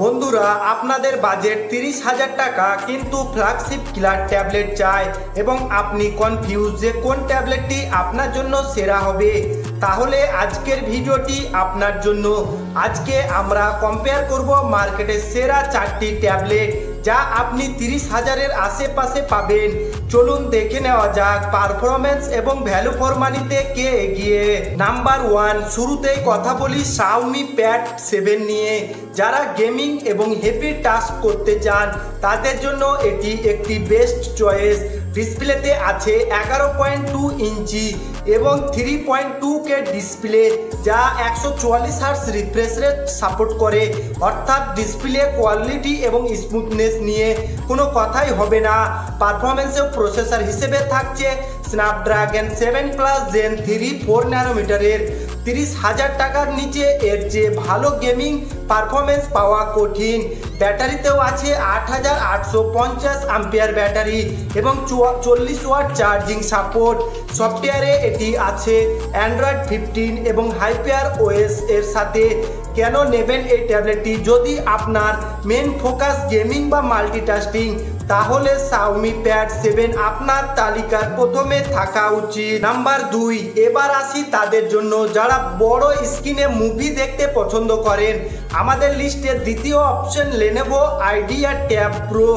বন্ধুরা আপনাদের বাজেট 30,000 টাকা কিন্তু ফ্ল্যাগশিপ কিলার ট্যাবলেট চাই এবং আপনি কনফিউজ যে কোন ট্যাবলেটটি আপনার জন্য সেরা হবে, তাহলে আজকের ভিডিওটি আপনার জন্য। আজকে আমরা কম্পেয়ার করব মার্কেটের সেরা 4টি ট্যাবলেট যা আপনি 30,000-এর আশেপাশে পাবেন। চলুন দেখে নেওয়া যাক পারফরমেন্স এবং ভ্যালু ফর মানিতে কে এগিয়ে। নাম্বার 1, শুরুতেই কথা বলি Xiaomi Pad 7 নিয়ে। যারা গেমিং এবং হেভি টাস্ক করতে চান তাদের জন্য এটি একটি বেস্ট চয়েস। ডিসপ্লেতে আছে 11.2 ইঞ্চি এবং 3.2K ডিসপ্লে যা 144 হার্টজ রিফ্রেশ রেট সাপোর্ট করে, অর্থাৎ ডিসপ্লে কোয়ালিটি এবং স্মুথনেস নিয়ে কোনো কথাই হবে না। পারফরমেন্সেও প্রসেসর হিসেবে থাকছে স্ন্যাপড্রাগন 7+ Gen 3 4 ন্যানোমিটারের। 30,000 টাকার নিচে এর চেয়ে ভালো গেমিং পারফরমেন্স পাওয়া কঠিন। ব্যাটারিতেও আছে 8850 অ্যাম্পিয়ার ব্যাটারি এবং 40 ওয়াট চার্জিং সাপোর্ট। সফটওয়্যারে এটি আছে অ্যান্ড্রয়েড 15 এবং হাইপার ওএস এর সাথে। কেন নেবেন এই ট্যাবলেটটি? যদি আপনার মেন ফোকাস গেমিং বা মাল্টিটাস্কিং, তাহলে Xiaomi Pad 7 আপনার তালিকার প্রথমে থাকা উচিত। নাম্বার 2, এবার আসি তাদের জন্য যারা বড় স্ক্রিনে মুভি দেখতে পছন্দ করেন। আমাদের লিস্টের দ্বিতীয় option Lenovo Idea Tab Pro।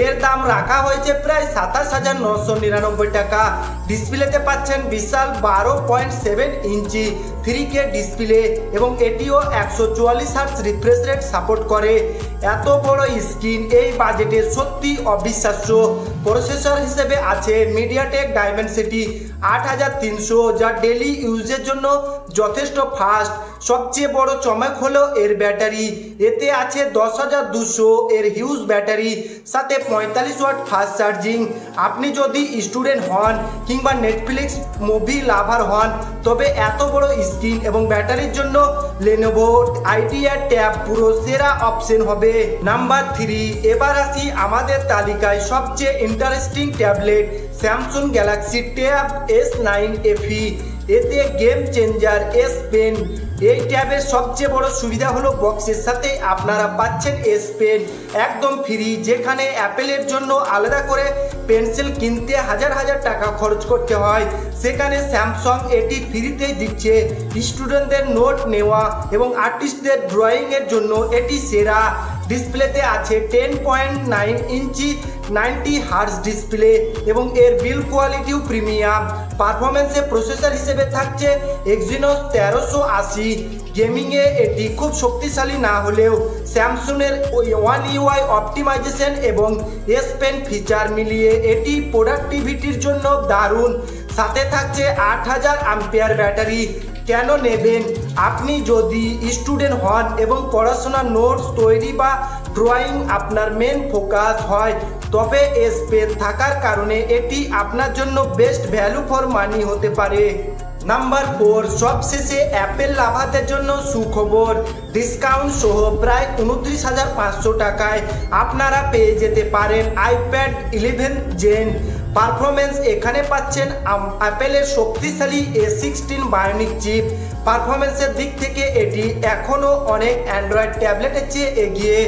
এর দাম রাখা হয়েছে প্রায় 27,999 টাকা। ডিসপ্লেতে পাচ্ছেন বিশাল 12.7 ইঞ্চি 3K ডিসপ্লে এবং এটিও 144 হার্টজ রিফ্রেশ রেট সাপোর্ট করে। এত বড় স্ক্রিন এই বাজেটে সত্যি অবিশ্বাস্য। প্রসেসর হিসেবে আছে MediaTek Dimensity 8300 যা ডেইলি ইউজের জন্য যথেষ্ট ফাস্ট। সবচেয়ে বড় চমক হলো এর ব্যাটারি। এতে আছে 10,200 এর হিউজ ব্যাটারি, সাথে 45 ওয়াট ফাস্ট চার্জিং। আপনি যদি স্টুডেন্ট হন কিংবা নেটফ্লিক্স মুভি লাভার হন, তবে এত বড় স্ক্রিন এবং ব্যাটারির জন্য Lenovo Idea Tab Pro সেরা অপশন হবে। নাম্বার 3, এবার আসি আমাদের তালিকায় সবচেয়ে interesting tablet Samsung Galaxy Tab S9 FE। এতে গেম চেঞ্জার S Pen। এই ট্যাবের সবচেয়ে বড় সুবিধা হলো বক্সের সাথে আপনারা পাচ্ছেন S Pen একদম ফ্রি, যেখানে অ্যাপেলের জন্য আলাদা করে পেন্সিল কিনতে হাজার হাজার টাকা খরচ করতে হয়, সেখানে স্যামসাং এটি ফ্রিতেই দিচ্ছে। স্টুডেন্টদের নোট নেওয়া এবং আর্টিস্টদের ড্রয়িংয়ের জন্য এটি সেরা। ডিসপ্লেতে আছে 10.9 ইঞ্চি 90 হার্টজ ডিসপ্লে এবং এর বিল্ড কোয়ালিটিও প্রিমিয়াম। পারফরমেন্সে প্রসেসর হিসেবে থাকছে Exynos 1380। গেমিংয়ে এটি খুব শক্তিশালী না হলেও স্যামসুংয়ের One UI অপটিমাইজেশন এবং S Pen ফিচার মিলিয়ে এটি প্রোডাক্টিভিটির জন্য দারুণ। সাথে থাকছে 8000 অ্যাম্পিয়ার ব্যাটারি। কেন নেবেন? আপনি যদি স্টুডেন্ট হন এবং পড়াশোনার নোটস তৈরি বা ড্রয়িং আপনার মেন ফোকাস হয়, তবে S Pen থাকার কারণে এটি আপনার জন্য বেস্ট ভ্যালু ফর মানি হতে পারে। নাম্বার 4, সবশেষে অ্যাপেল লাভারদের জন্য সুখবর। ডিসকাউন্ট সহ প্রায় 29,500 টাকায় আপনারা পেয়ে যেতে পারেন iPad 11 Gen। পারফরমেন্স এখানে পাচ্ছেন অ্যাপেলের শক্তিশালী A16 বায়োনিক চিপ। পারফরমেন্সের দিক থেকে এটি এখনও অনেক অ্যান্ড্রয়েড ট্যাবলেটের চেয়ে এগিয়ে।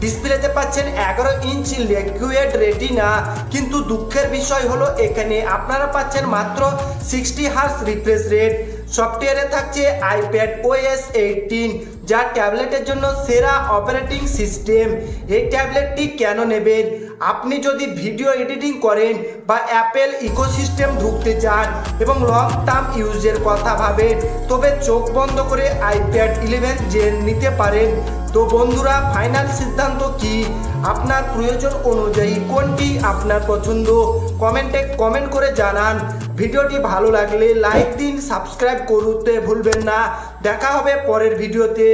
ডিসপ্লেতে পাচ্ছেন 11 ইঞ্চি লিকুইড রেটিনা, কিন্তু দুঃখের বিষয় হলো এখানে আপনারা পাচ্ছেন মাত্র 60 হার্টজ রিফ্রেশ রেট। সফটওয়্যারে থাকছে iPad OS 18 যা ট্যাবলেটের জন্য সেরা অপারেটিং সিস্টেম। এই ট্যাবলেটটি কেন নেবেন? আপনি যদি ভিডিও এডিটিং করেন বা অ্যাপেল ইকোসিস্টেম ঢুকতে চান এবং লং টার্ম ইউজের কথা ভাবেন, তবে চোখ বন্ধ করে iPad 11 Gen নিতে পারেন। তো বন্ধুরা, ফাইনাল সিদ্ধান্ত কি? আপনার প্রয়োজন অনুযায়ী কোনটি আপনার পছন্দ? কমেন্ট করে জানান। ভিডিওটি ভালো লাগলে লাইক দিন, সাবস্ক্রাইব করতে ভুলবেন না। দেখা হবে পরের ভিডিওতে।